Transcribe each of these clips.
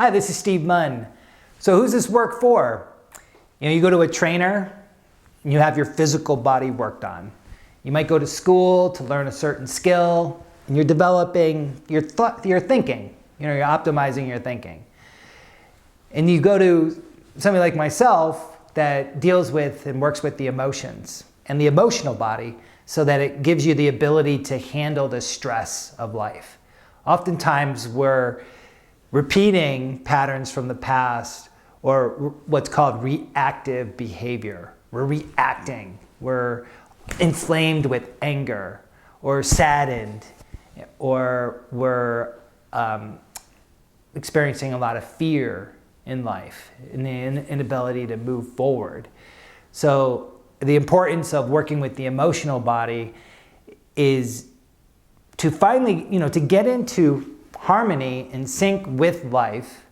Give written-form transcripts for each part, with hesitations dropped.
Hi, this is Steve Munn. So who's this work for? You go to a trainer and you have your physical body worked on. You might go to school to learn a certain skill and you're developing your thinking. You're optimizing your thinking. And you go to somebody like myself that deals with and works with the emotions and the emotional body so that it gives you the ability to handle the stress of life. Oftentimes we're repeating patterns from the past or what's called reactive behavior. We're reacting. We're inflamed with anger or saddened, or we're experiencing a lot of fear in life and the inability to move forward. So the importance of working with the emotional body is to finally, to get into harmony and sync with life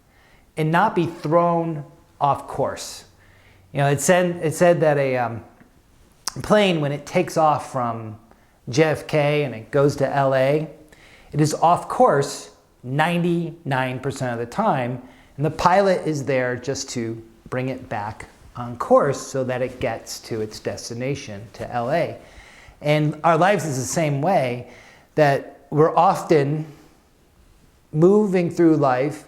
and not be thrown off course. It said that a plane, when it takes off from JFK and it goes to LA, it is off course 99% of the time, and the pilot is there just to bring it back on course so that it gets to its destination, to LA. And our lives is the same way, that we're often moving through life,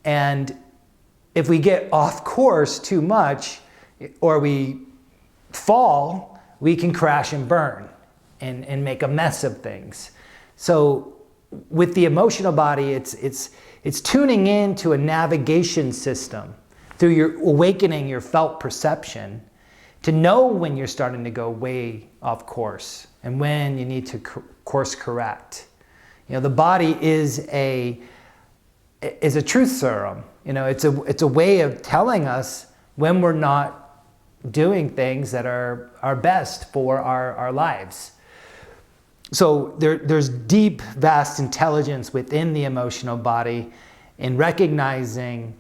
and if we get off course too much or we fall, we can crash and burn and make a mess of things. So with the emotional body, it's tuning into a navigation system through your awakening your felt perception to know when you're starting to go way off course and when you need to course correct. The body is a truth serum. It's a way of telling us when we're not doing things that are best for our lives. So there's deep, vast intelligence within the emotional body in recognizing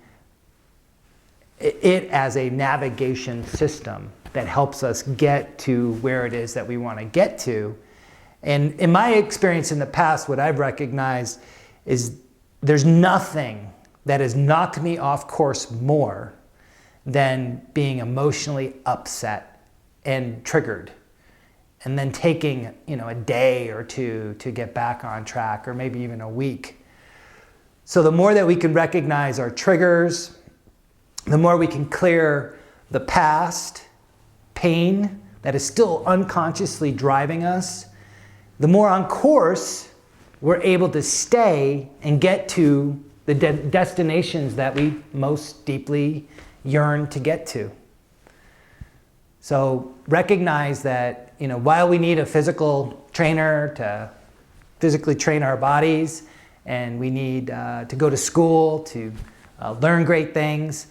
it as a navigation system that helps us get to where it is that we want to get to. And in my experience in the past, what I've recognized is there's nothing that has knocked me off course more than being emotionally upset and triggered, and then taking a day or two to get back on track, or maybe even a week. So the more that we can recognize our triggers, the more we can clear the past pain that is still unconsciously driving us, the more on course we're able to stay and get to the destinations that we most deeply yearn to get to. So recognize that, while we need a physical trainer to physically train our bodies, and we need to go to school to learn great things,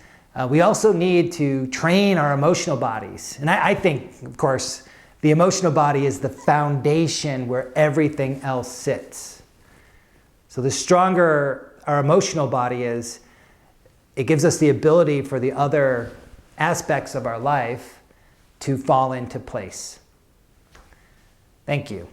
we also need to train our emotional bodies. And I think, of course, the emotional body is the foundation where everything else sits. So the stronger our emotional body is, it gives us the ability for the other aspects of our life to fall into place. Thank you.